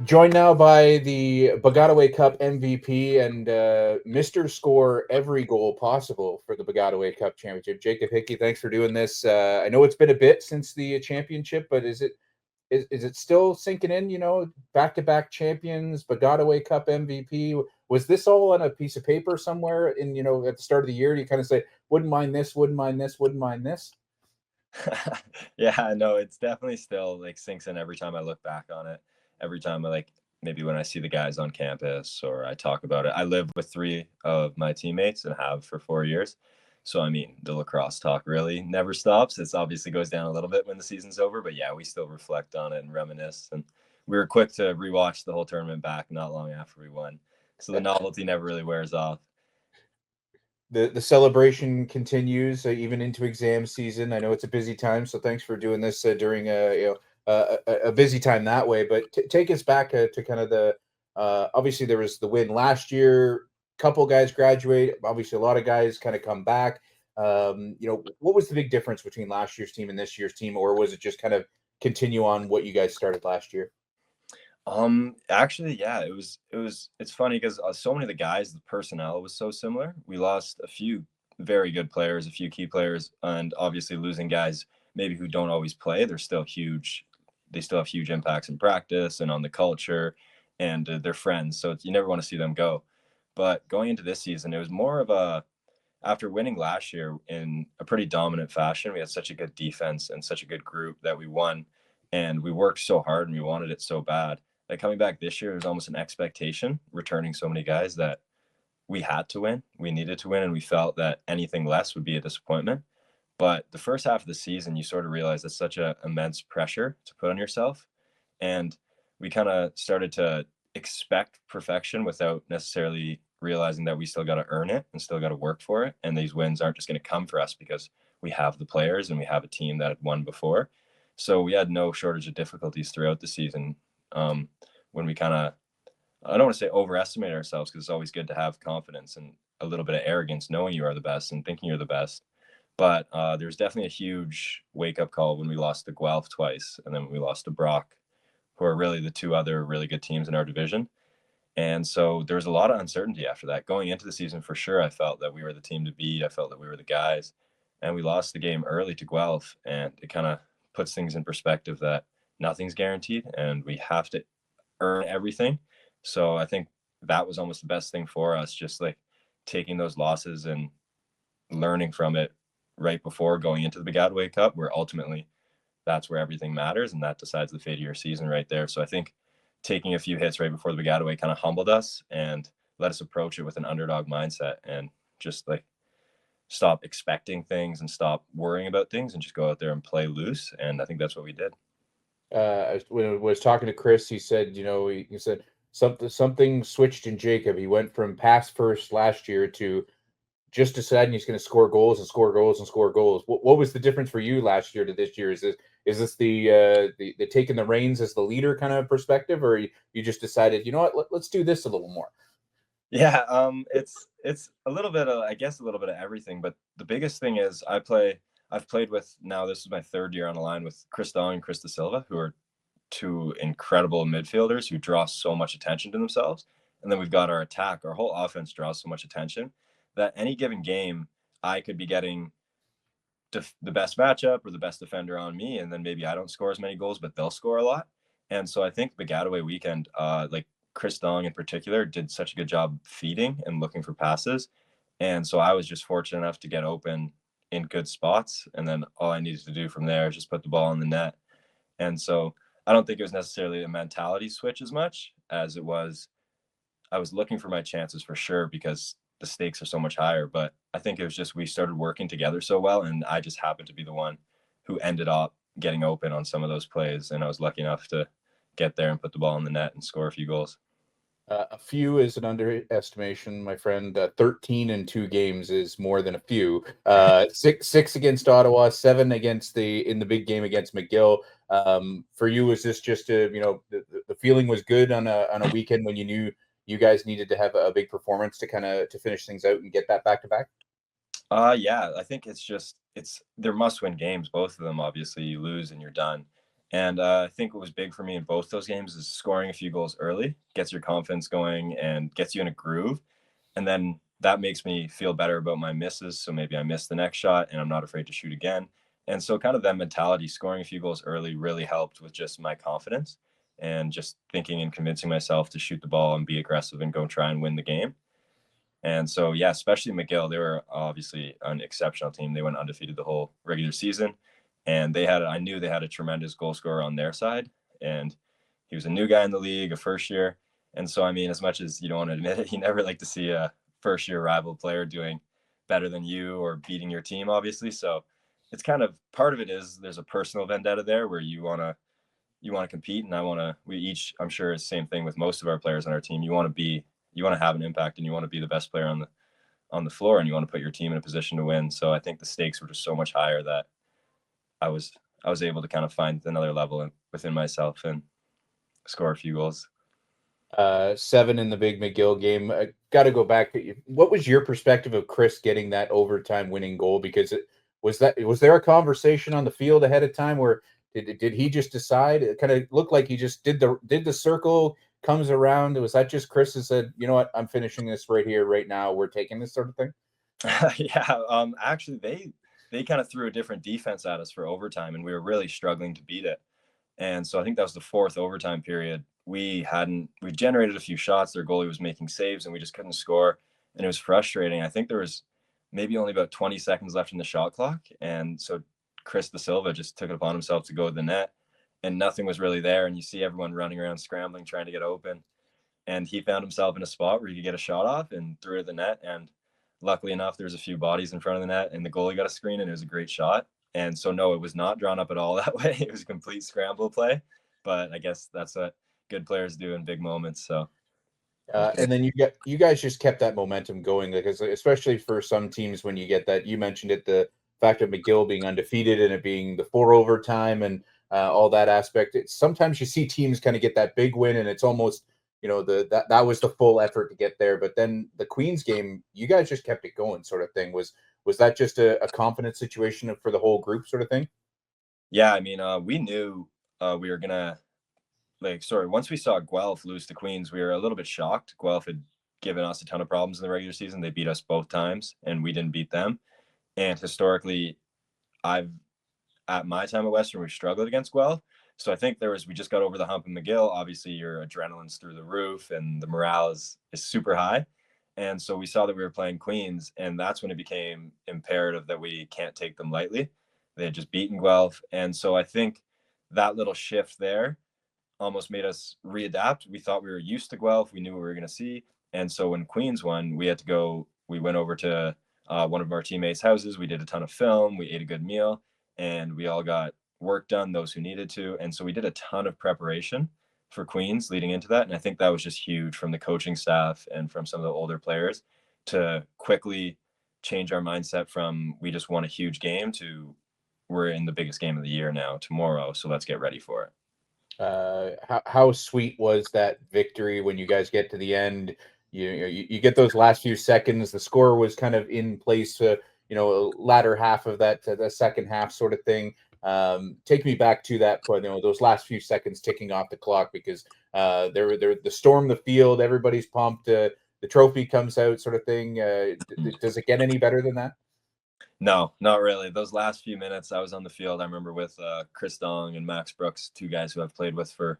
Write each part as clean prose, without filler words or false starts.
Joined now by the Baggataway Cup MVP and Mr. Score every goal possible for the Baggataway Cup championship. Jacob Hickey, thanks for doing this. I know it's been a bit since the championship, but is it still sinking in? Back to back champions, Baggataway Cup MVP. Was this all on a piece of paper somewhere in at the start of the year? Do you kind of say, wouldn't mind this, wouldn't mind this, wouldn't mind this? Yeah, no, it's definitely still like sinks in every time I look back on it. Every time I maybe when I see the guys on campus or I talk about it. I live with three of my teammates and have for 4 years. So I mean, the lacrosse talk really never stops. It obviously goes down a little bit when the season's over, but yeah, we still reflect on it and reminisce. And we were quick to rewatch the whole tournament back not long after we won. So the novelty never really wears off. The celebration continues even into exam season. I know it's a busy time, so thanks for doing this during a busy time that way. But take us back to kind of the obviously there was the win last year. Couple guys graduate. Obviously, a lot of guys kind of come back. What was the big difference between last year's team and this year's team, or was it just kind of continue on what you guys started last year? Actually, yeah, it's funny because so many of the guys, the personnel was so similar. We lost a few very good players, a few key players, and obviously losing guys maybe who don't always play. They're still huge. They still have huge impacts in practice and on the culture, and they're friends. So you never want to see them go. But going into this season, it was more of a after winning last year in a pretty dominant fashion. We had such a good defense and such a good group that we won, and we worked so hard and we wanted it so bad. Like coming back this year, there's almost an expectation returning so many guys that we had to win, we needed to win, and we felt that anything less would be a disappointment. But the first half of the season, you sort of realize that's such a immense pressure to put on yourself, and we kind of started to expect perfection without necessarily realizing that we still got to earn it and still got to work for it. And these wins aren't just going to come for us because we have the players and we have a team that had won before. So we had no shortage of difficulties throughout the season. When we kind of, I don't want to say overestimate ourselves because it's always good to have confidence and a little bit of arrogance, knowing you are the best and thinking you're the best. But there's definitely a huge wake up call when we lost to Guelph twice and then we lost to Brock, who are really the two other really good teams in our division. And so there was a lot of uncertainty after that. Going into the season, for sure, I felt that we were the team to beat. I felt that we were the guys. And we lost the game early to Guelph. And it kind of puts things in perspective that nothing's guaranteed and we have to earn everything. So I think that was almost the best thing for us, just like taking those losses and learning from it right before going into the Baggataway Cup, where ultimately that's where everything matters and that decides the fate of your season right there. So I think taking a few hits right before the Baggataway kind of humbled us and let us approach it with an underdog mindset and just like stop expecting things and stop worrying about things and just go out there and play loose. And I think that's what we did. When I was talking to Chris, he said, he said something switched in Jacob. He went from pass first last year to just deciding he's going to score goals and score goals and score goals. What was the difference for you last year to this year? Is this the taking the reins as the leader kind of perspective, or you just decided, let's do this a little more? Yeah, it's a little bit of, I guess, a little bit of everything. But the biggest thing is I've played with, now this is my third year on the line with Chris Dong and Chris De Silva, who are two incredible midfielders who draw so much attention to themselves. And then we've got our attack. Our whole offense draws so much attention that any given game, I could be getting the best matchup or the best defender on me, and then maybe I don't score as many goals, but they'll score a lot. And so I think the Baggataway weekend, like Chris Dong in particular, did such a good job feeding and looking for passes. And so I was just fortunate enough to get open in good spots, and then all I needed to do from there is just put the ball in the net. And so I don't think it was necessarily a mentality switch as much as it was I was looking for my chances for sure because the stakes are so much higher. But I think it was just we started working together so well, and I just happened to be the one who ended up getting open on some of those plays, and I was lucky enough to get there and put the ball in the net and score a few goals. A few is an underestimation, my friend. 13 in 2 games is more than a few. Six against Ottawa, seven against in the big game against McGill. For you, was this just the feeling was good on a weekend when you knew you guys needed to have a big performance to kind of to finish things out and get that back to back? Yeah, I think it's they're must win games, both of them. Obviously, you lose and you're done. And I think what was big for me in both those games is scoring a few goals early, gets your confidence going and gets you in a groove. And then that makes me feel better about my misses. So maybe I miss the next shot and I'm not afraid to shoot again. And so kind of that mentality, scoring a few goals early really helped with just my confidence and just thinking and convincing myself to shoot the ball and be aggressive and go try and win the game. And so, yeah, especially McGill, they were obviously an exceptional team. They went undefeated the whole regular season. And I knew they had a tremendous goal scorer on their side. And he was a new guy in the league, a first year. And so, I mean, as much as you don't want to admit it, you never like to see a first year rival player doing better than you or beating your team, obviously. So it's kind of part of it is there's a personal vendetta there where you want to compete and we each, I'm sure it's the same thing with most of our players on our team. You want to have an impact and you want to be the best player on the floor and you want to put your team in a position to win. So I think the stakes were just so much higher that I was I was able to kind of find another level within myself and score a few goals. 7 in the big McGill game. I got to go back. What was your perspective of Chris getting that overtime winning goal? Because was there a conversation on the field ahead of time where did he just decide? It kind of looked like he just did the circle, comes around. Was that just Chris and said, you know what, I'm finishing this right here, right now. We're taking this sort of thing. Yeah, actually they kind of threw a different defense at us for overtime and we were really struggling to beat it. And so I think that was the fourth overtime period. We generated a few shots. Their goalie was making saves and we just couldn't score. And it was frustrating. I think there was maybe only about 20 seconds left in the shot clock. And so Chris Da Silva just took it upon himself to go to the net and nothing was really there. And you see everyone running around scrambling, trying to get open. And he found himself in a spot where he could get a shot off and threw it at the net. And luckily enough, there was a few bodies in front of the net and the goalie got a screen and it was a great shot. And so, no, it was not drawn up at all that way. It was a complete scramble play. But I guess that's what good players do in big moments. So, And then you guys just kept that momentum going, because especially for some teams, when you get that, you mentioned it, the fact of McGill being undefeated and it being the 4 overtime and all that aspect. Sometimes you see teams kind of get that big win and it's almost, that was the full effort to get there. But then the Queens game, you guys just kept it going, sort of thing. Was that just a confidence situation for the whole group, sort of thing? yeah, I mean, we knew we were going to once we saw Guelph lose to Queens, we were a little bit shocked. Guelph had given us a ton of problems in the regular season. They beat us both times, and we didn't beat them. And historically, I've at my time at Western, we've struggled against Guelph. So I think we just got over the hump in McGill. Obviously, your adrenaline's through the roof, and the morale is super high. And so we saw that we were playing Queens, and that's when it became imperative that we can't take them lightly. They had just beaten Guelph, and so I think that little shift there almost made us readapt. We thought we were used to Guelph. We knew what we were going to see. And so when Queens won, we went over to one of our teammates' houses. We did a ton of film. We ate a good meal and we all got work done, those who needed to. And so we did a ton of preparation for Queens leading into that. And I think that was just huge from the coaching staff and from some of the older players to quickly change our mindset from we just won a huge game to we're in the biggest game of the year now tomorrow. So let's get ready for it. How sweet was that victory when you guys get to the end? You get those last few seconds. The score was kind of in place, latter half of that, the second half sort of thing. Take me back to that point, those last few seconds ticking off the clock, because they're the storm the field, everybody's pumped. The trophy comes out, sort of thing. Does it get any better than that? No, not really. Those last few minutes I was on the field, I remember with Chris Dong and Max Brooks, two guys who I've played with for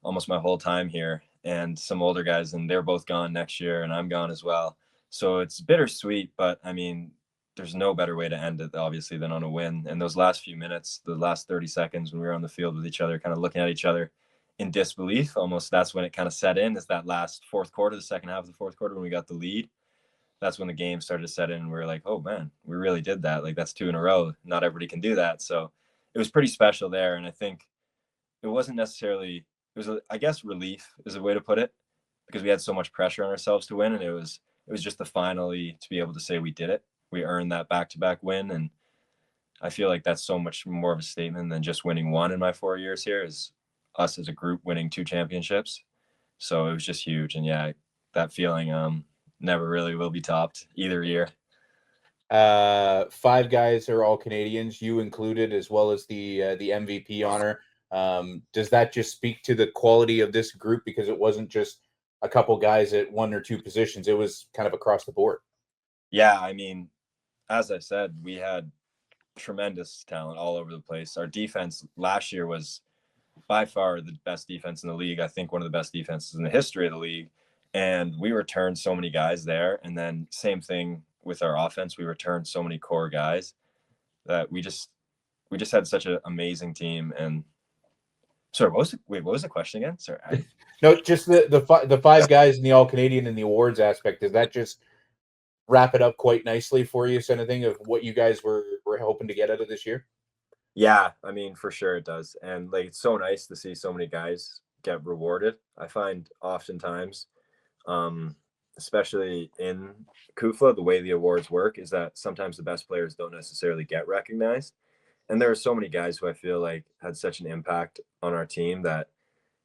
almost my whole time here, and some older guys, and they're both gone next year, and I'm gone as well. So it's bittersweet, but I mean, there's no better way to end it, obviously, than on a win. And those last few minutes, the last 30 seconds when we were on the field with each other, kind of looking at each other in disbelief, almost that's when it kind of set in, is that last fourth quarter, the second half of the fourth quarter when we got the lead. That's when the game started to set in. And we were like, oh man, we really did that. Like that's 2 in a row. Not everybody can do that. So it was pretty special there. And I think it wasn't necessarily, I guess relief is a way to put it, because we had so much pressure on ourselves to win. And it was just the finally to be able to say we did it. We earned that back-to-back win. And I feel like that's so much more of a statement than just winning one in my 4 years here, is us as a group winning 2 championships. So it was just huge. And yeah, that feeling, never really will be topped either year. 5 guys are all Canadians, you included, as well as the MVP honor. Does that just speak to the quality of this group because it wasn't just a couple guys at one or two positions? It was kind of across the board. Yeah, I mean, as I said, we had tremendous talent all over the place. Our defense last year was by far the best defense in the league. I think one of the best defenses in the history of the league. And we returned so many guys there. And then same thing with our offense. We returned so many core guys that we just had such an amazing team. And sorry, what was the question again? Sorry. No, just the five guys in the All Canadian and the awards aspect. Does that just wrap it up quite nicely for you? So anything of what you guys were hoping to get out of this year? Yeah, I mean, for sure it does. And like, it's so nice to see so many guys get rewarded. I find oftentimes, especially in Kufla, the way the awards work is that sometimes the best players don't necessarily get recognized. And there are so many guys who I feel like had such an impact on our team that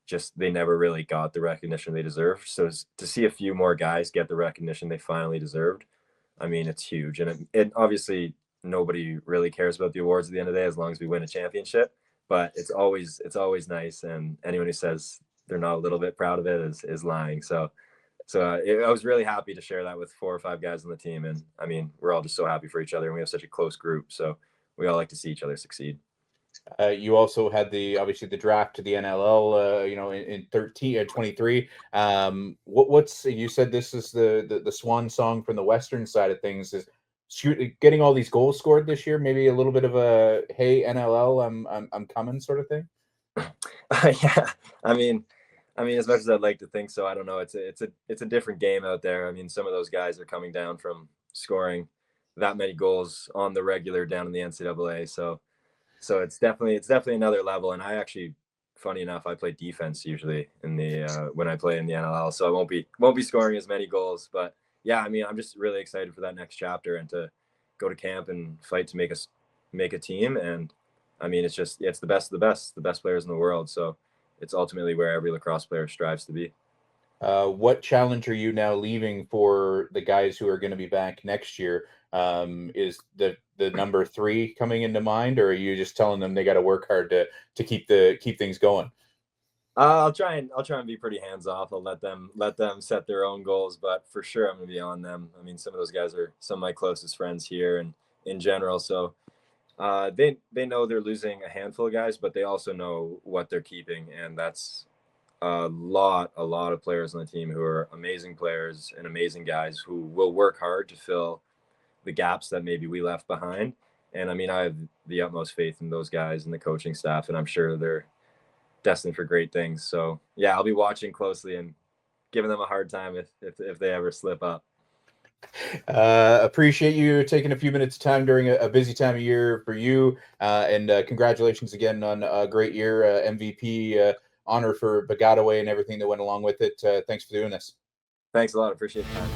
just they never really got the recognition they deserved. So to see a few more guys get the recognition they finally deserved, I mean, it's huge. And it obviously nobody really cares about the awards at the end of the day as long as we win a championship. But it's always nice, and anyone who says they're not a little bit proud of it is lying. I was really happy to share that with 4 or 5 guys on the team, and I mean, we're all just so happy for each other, and we have such a close group, so we all like to see each other succeed. You also had obviously the draft to the NLL, in 23. What's you said this is the swan song from the Western side of things is getting all these goals scored this year. Maybe a little bit of a hey NLL, I'm coming sort of thing. Yeah, I mean, as much as I'd like to think so, I don't know. It's a different game out there. I mean, some of those guys are coming down from scoring that many goals on the regular down in the NCAA. So it's definitely another level. And I actually, funny enough, I play defense usually in the when I play in the NLL, so I won't be scoring as many goals. But yeah, I mean, I'm just really excited for that next chapter and to go to camp and fight to make a team. And I mean, it's the best of the best players in the world. So it's ultimately where every lacrosse player strives to be. What challenge are you now leaving for the guys who are going to be back next year? Is the number 3 coming into mind, or are you just telling them they got to work hard to keep things going? I'll try and be pretty hands off. I'll let them set their own goals, but for sure I'm going to be on them. I mean, some of those guys are some of my closest friends here and in general. So they know they're losing a handful of guys, but they also know what they're keeping, and that's a lot of players on the team who are amazing players and amazing guys who will work hard to fill the gaps that maybe we left behind. And I mean, I have the utmost faith in those guys and the coaching staff, and I'm sure they're destined for great things. So yeah, I'll be watching closely and giving them a hard time if they ever slip up. Appreciate you taking a few minutes of time during a busy time of year for you, and congratulations again on a great year, MVP honor for Baggataway and everything that went along with it. Thanks for doing this. Thanks a lot. Appreciate the time.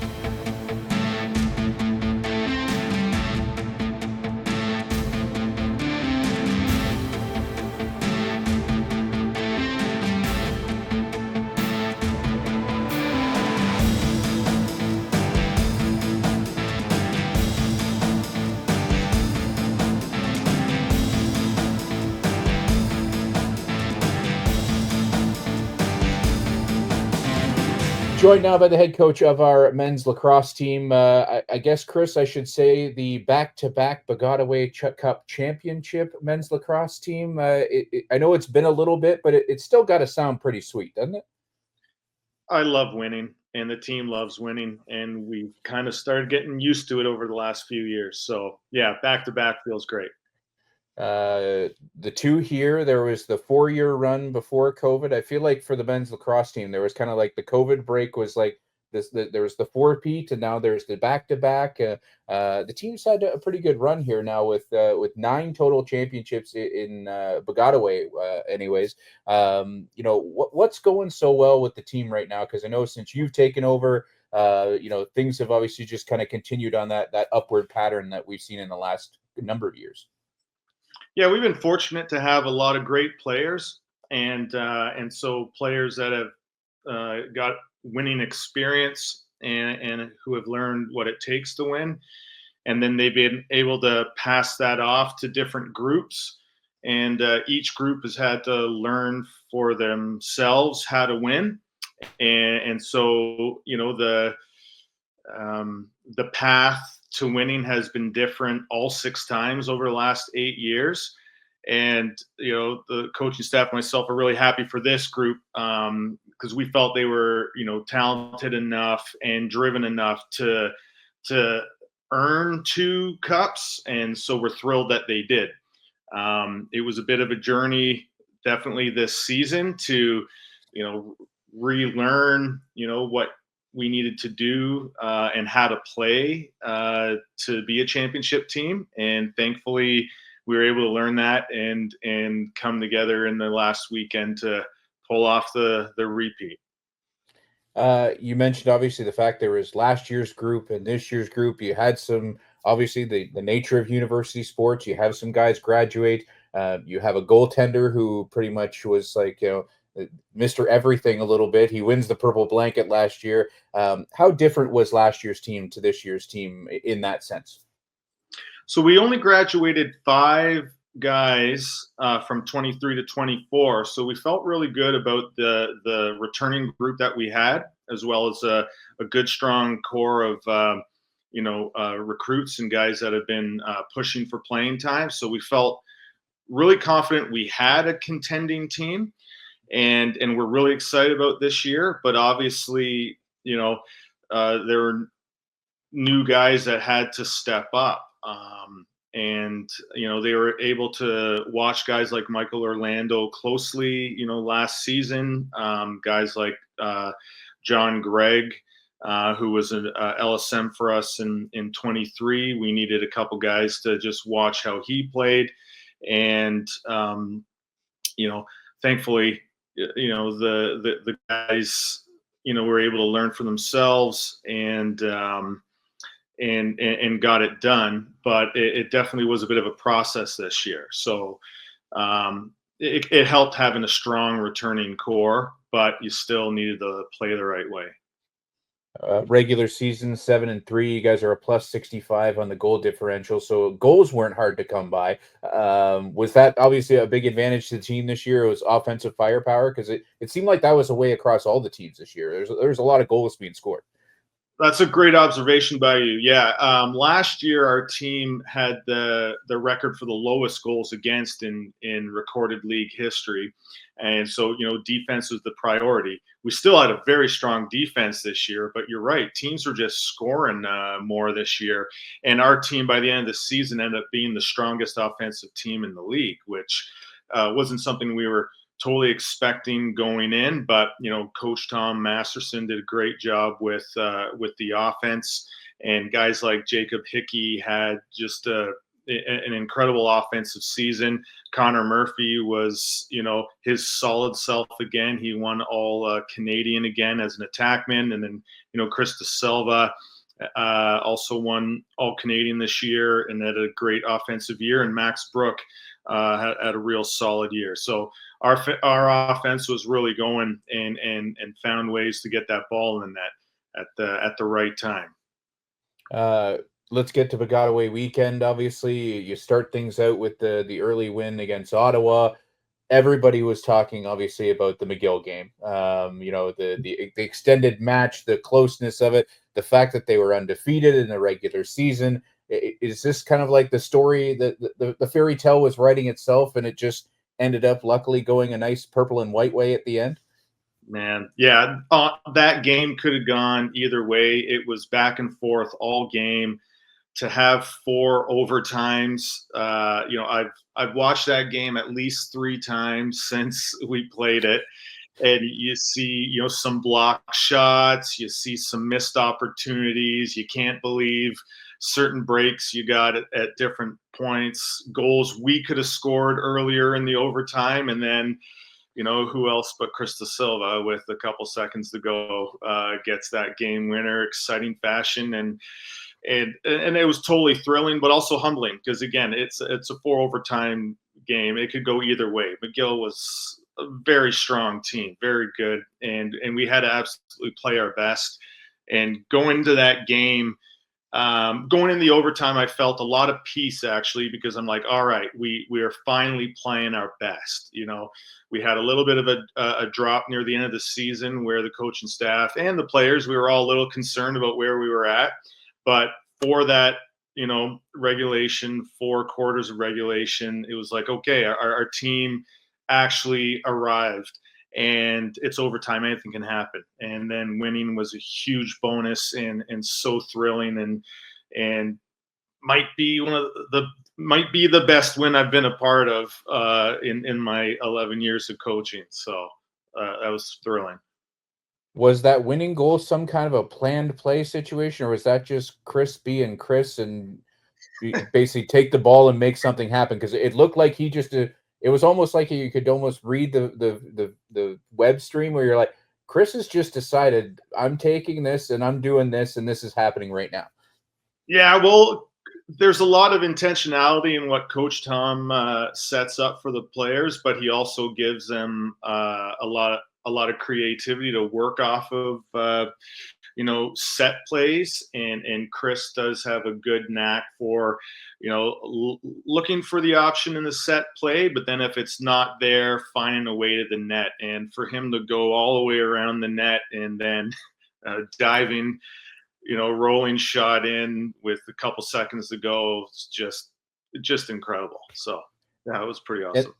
Joined now by the head coach of our men's lacrosse team. I guess, Chris, I should say the back-to-back Baggataway Cup championship men's lacrosse team. I know it's been a little bit, but it's still got to sound pretty sweet, doesn't it? I love winning, and the team loves winning, and we've kind of started getting used to it over the last few years. So, yeah, back-to-back feels great. The 2 here, there was the 4-year run before COVID. I feel like for the men's lacrosse team, there was kind of like the COVID break was like this. There was the 4-peat, and now there's the back-to-back. The team's had a pretty good run here now with 9 total championships in Baggataway. Anyways, what's going so well with the team right now? Because I know since you've taken over, things have obviously just kind of continued on that upward pattern that we've seen in the last number of years. Yeah, we've been fortunate to have a lot of great players, and so players that have got winning experience and who have learned what it takes to win, and then they've been able to pass that off to different groups. and each group has had to learn for themselves how to win. And so, the path to winning has been different all 6 times over the last 8 years. And, the coaching staff and myself are really happy for this group, because we felt they were, talented enough and driven enough to earn 2 cups. And so we're thrilled that they did. It was a bit of a journey, definitely this season, to, relearn, what we needed to do, and how to play, to be a championship team. And thankfully, we were able to learn that and come together in the last weekend to pull off the repeat. You mentioned obviously the fact there was last year's group and this year's group. You had some, obviously the nature of university sports. You have some guys graduate. You have a goaltender who pretty much was like, Mr. Everything a little bit. He wins the purple blanket last year. How different was last year's team to this year's team in that sense? So we only graduated 5 guys from 23 to 24. So we felt really good about the returning group that we had, as well as a good, strong core of recruits and guys that have been pushing for playing time. So we felt really confident we had a contending team, and we're really excited about this year. But obviously, there were new guys that had to step up. And they were able to watch guys like Michael Orlando closely, last season. Guys like John Gregg, who was an LSM for us in 23. We needed a couple guys to just watch how he played. And, thankfully, the guys, were able to learn for themselves and got it done. But it definitely was a bit of a process this year. So it helped having a strong returning core, but you still needed to play the right way. Regular season 7-3. You guys are a +65 on the goal differential, so goals weren't hard to come by. Was that obviously a big advantage to the team this year? It was offensive firepower, because it seemed like that was a way across all the teams this year. There's a lot of goals being scored. That's a great observation by you. Yeah, last year our team had the record for the lowest goals against in recorded league history, and so defense was the priority. We still had a very strong defense this year, but you're right, teams were just scoring more this year, and our team by the end of the season ended up being the strongest offensive team in the league, which wasn't something we were totally expecting going in, but Coach Tom Masterson did a great job with the offense, and guys like Jacob Hickey had just an incredible offensive season. Connor Murphy was his solid self again. He won all Canadian again as an attackman, and then Krista Silva also won all Canadian this year and had a great offensive year, and Max Brook had a real solid year. So our offense was really going and found ways to get that ball in the net at the right time. Let's get to Baggataway weekend. Obviously, you start things out with the early win against Ottawa. Everybody was talking obviously about the McGill game. The extended match, the closeness of it, the fact that they were undefeated in the regular season. Is this kind of like the story that the fairy tale was writing itself, and it just ended up luckily going a nice purple and white way at the end? Man, yeah, that game could have gone either way. It was back and forth all game. To have 4 overtimes, I've watched that game at least 3 times since we played it, and you see some block shots, you see some missed opportunities. You can't believe certain breaks you got at different points, goals we could have scored earlier in the overtime, and then who else but Krista Silva with a couple seconds to go gets that game winner, exciting fashion. And it was totally thrilling, but also humbling, because again, it's a 4 overtime game. It could go either way. McGill was a very strong team, very good, and we had to absolutely play our best. And going into that game, Going in the overtime, I felt a lot of peace actually, because I'm like, all right, we are finally playing our best. We had a little bit of a drop near the end of the season where the coaching staff and the players, we were all a little concerned about where we were at. But for that, regulation, 4 quarters of regulation, it was like, okay, our team actually arrived. And it's overtime, anything can happen. And then winning was a huge bonus and so thrilling, and might be the best win I've been a part of in my 11 years of coaching. So that was thrilling. Was that winning goal some kind of a planned play situation, or was that just Chris being Chris and basically take the ball and make something happen? Because it looked like he just it was almost like you could almost read the web stream where you're like, Chris has just decided I'm taking this and I'm doing this and this is happening right now. Yeah, well, there's a lot of intentionality in what Coach Tom sets up for the players, but he also gives them a lot of creativity to work off of. Set plays, and Chris does have a good knack for, looking for the option in the set play, but then if it's not there, finding a way to the net. And for him to go all the way around the net and then diving, rolling shot in with a couple seconds to go, it's just incredible. So that was pretty awesome.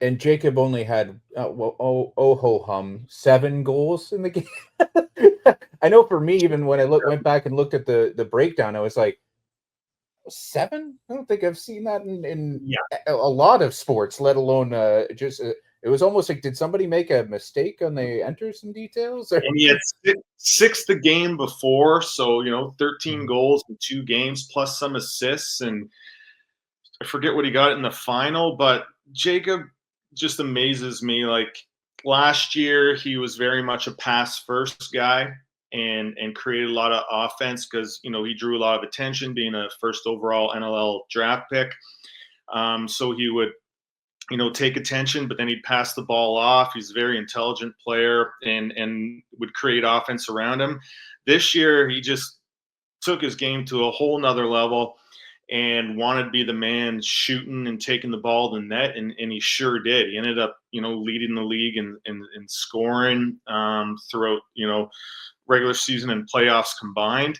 And Jacob only had ho hum 7 goals in the game. I know for me, even when I went back and looked at the breakdown, I was like, 7? I don't think I've seen that in a lot of sports, let alone just. It was almost like, did somebody make a mistake when they enter some details? And he had 6 the game before, so 13 goals in 2 games plus some assists, and I forget what he got in the final, but Jacob just amazes me. Like last year, he was very much a pass first guy and created a lot of offense because, he drew a lot of attention being a first overall NLL draft pick. So he would, take attention, but then he'd pass the ball off. He's a very intelligent player and would create offense around him. This year, he just took his game to a whole nother level and wanted to be the man shooting and taking the ball to the net, and he sure did. He ended up, leading the league in scoring throughout, regular season and playoffs combined,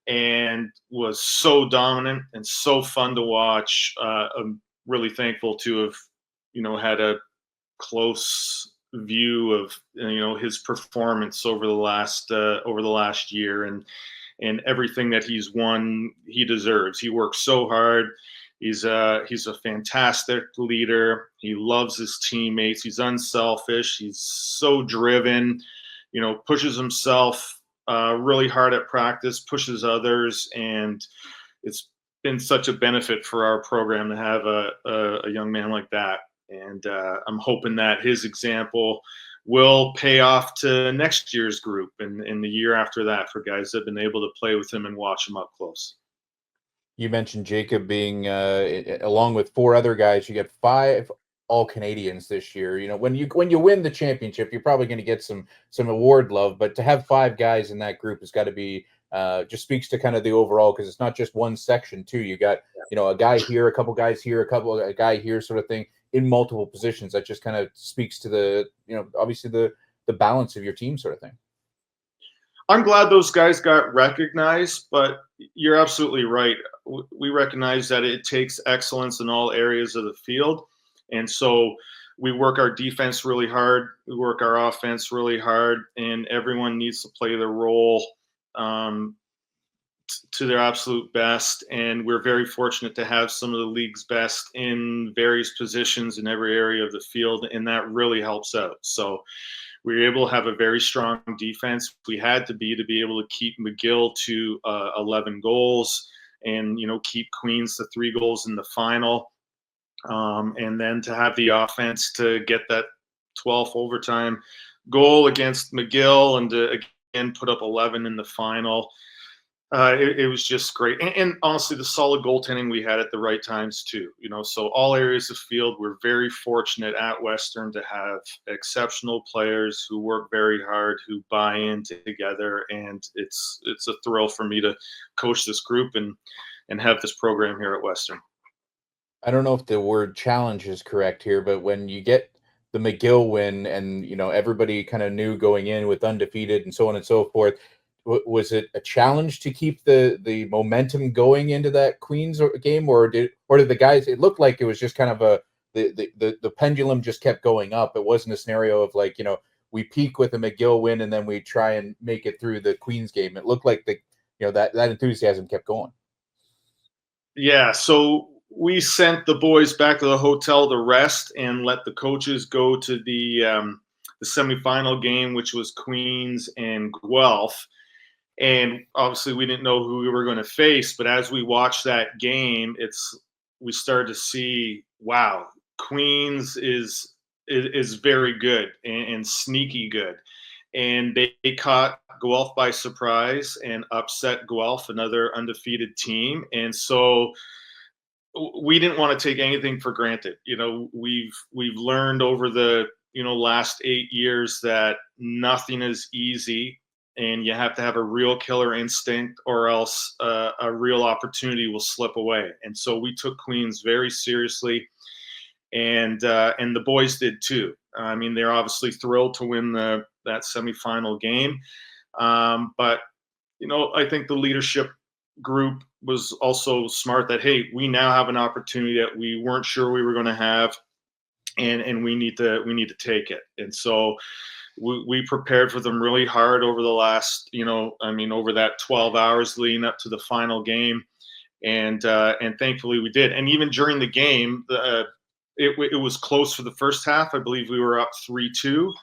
and was so dominant and so fun to watch. I'm really thankful to have, had a close view of, his performance over the last year, and everything that he's won, he deserves. He works so hard. He's a fantastic leader. He loves his teammates. He's unselfish. He's so driven, pushes himself really hard at practice, pushes others. And it's been such a benefit for our program to have a young man like that. And I'm hoping that his example will pay off to next year's group and the year after that for guys that have been able to play with him and watch him up close. You mentioned Jacob being along with 4 other guys. You get 5 All-Canadians this year. When you win the championship, you're probably going to get some award love, but to have 5 guys in that group has got to be just speaks to kind of the overall, because it's not just one section too. You got a guy here, a couple guys here, a guy here, sort of thing, in multiple positions. That just kind of speaks to the obviously the balance of your team, sort of thing. I'm glad those guys got recognized, but you're absolutely right. We recognize that it takes excellence in all areas of the field, and so we work our defense really hard, we work our offense really hard, and everyone needs to play their role to their absolute best. And we're very fortunate to have some of the league's best in various positions in every area of the field, and that really helps out. So we were able to have a very strong defense. We had to be able to keep McGill to 11 goals and, keep Queens to 3 goals in the final. And then to have the offense to get that 12th overtime goal against McGill and to, again, put up 11 in the final. It was just great, and honestly, the solid goaltending we had at the right times too. So all areas of field, we're very fortunate at Western to have exceptional players who work very hard, who buy in together, and it's a thrill for me to coach this group and have this program here at Western. I don't know if the word challenge is correct here, but when you get the McGill win and everybody kind of knew going in with undefeated and so on and so forth, was it a challenge to keep the momentum going into that Queens game, or did the guys? It looked like it was just kind of the pendulum just kept going up. It wasn't a scenario of like we peak with a McGill win and then we try and make it through the Queens game. It looked like that enthusiasm kept going. Yeah, so we sent the boys back to the hotel to rest and let the coaches go to the semifinal game, which was Queens and Guelph. And obviously, we didn't know who we were going to face. But as we watched that game, we started to see, wow, Queens is very good and sneaky good. And they caught Guelph by surprise and upset Guelph, another undefeated team. And so we didn't want to take anything for granted. We've learned over the last 8 years that nothing is easy, and you have to have a real killer instinct, or else a real opportunity will slip away. And so we took Queens very seriously, and the boys did too. I mean, they're obviously thrilled to win that semifinal game, but I think the leadership group was also smart that, hey, we now have an opportunity that we weren't sure we were going to have, and we need to take it. And so we prepared for them really hard over the last, over that 12 hours leading up to the final game, and thankfully we did. And even during the game, it was close for the first half. I believe we were up 3-2,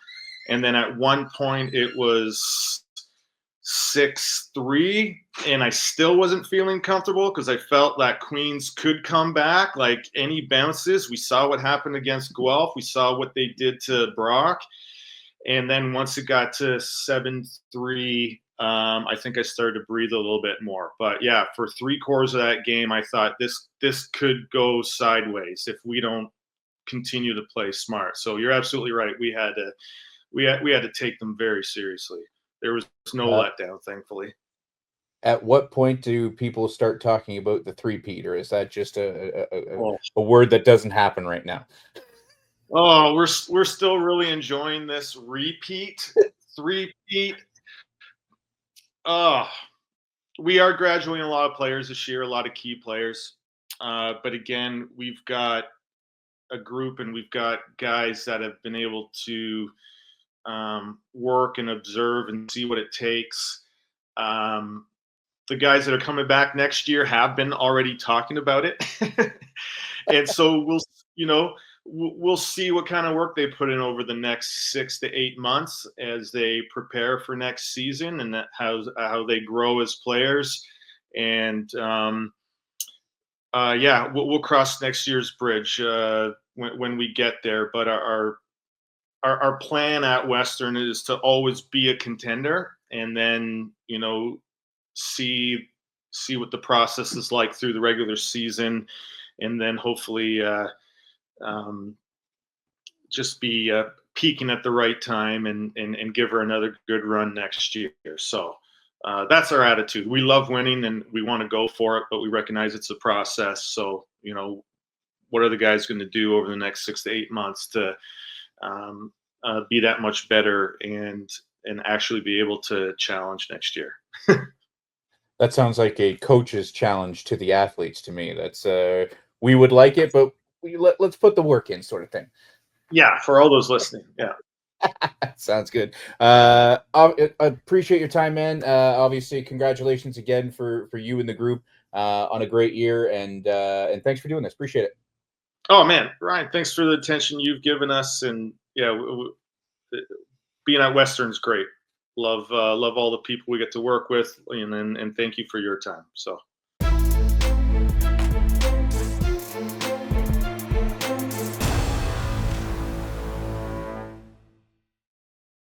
and then at one point it was 6-3, and I still wasn't feeling comfortable because I felt that Queens could come back like any bounces. We saw what happened against Guelph. We saw what they did to Brock. And then once it got to 7-3, I think I started to breathe a little bit more. But yeah, for 3/4 of that game, I thought this could go sideways if we don't continue to play smart. So you're absolutely right. We had to take them very seriously. There was no letdown, thankfully. At what point do people start talking about the three-peat, or is that just a word that doesn't happen right now? Oh, we're still really enjoying this repeat, three-peat. Oh, we are graduating a lot of players this year, a lot of key players. But again, we've got a group and we've got guys that have been able to work and observe and see what it takes. The guys that are coming back next year have been already talking about it. And so we'll see what kind of work they put in over the next 6 to 8 months as they prepare for next season, and how they grow as players. And we'll cross next year's bridge when we get there. But our plan at Western is to always be a contender, and then see what the process is like through the regular season, and then hopefully just be peaking at the right time and give her another good run next year. So that's our attitude. We love winning and we want to go for it, but we recognize it's a process. So what are the guys going to do over the next 6 to 8 months to be that much better and actually be able to challenge next year? That sounds like a coach's challenge to the athletes to me. That's we would like it, but let's put the work in, sort of thing. Yeah, for all those listening. Yeah. Sounds good. I appreciate your time, man. Obviously, congratulations again for you and the group on a great year, and thanks for doing this. Appreciate it. Oh man, Ryan, thanks for the attention you've given us, and yeah, being at Western's great. Love all the people we get to work with, and thank you for your time. So.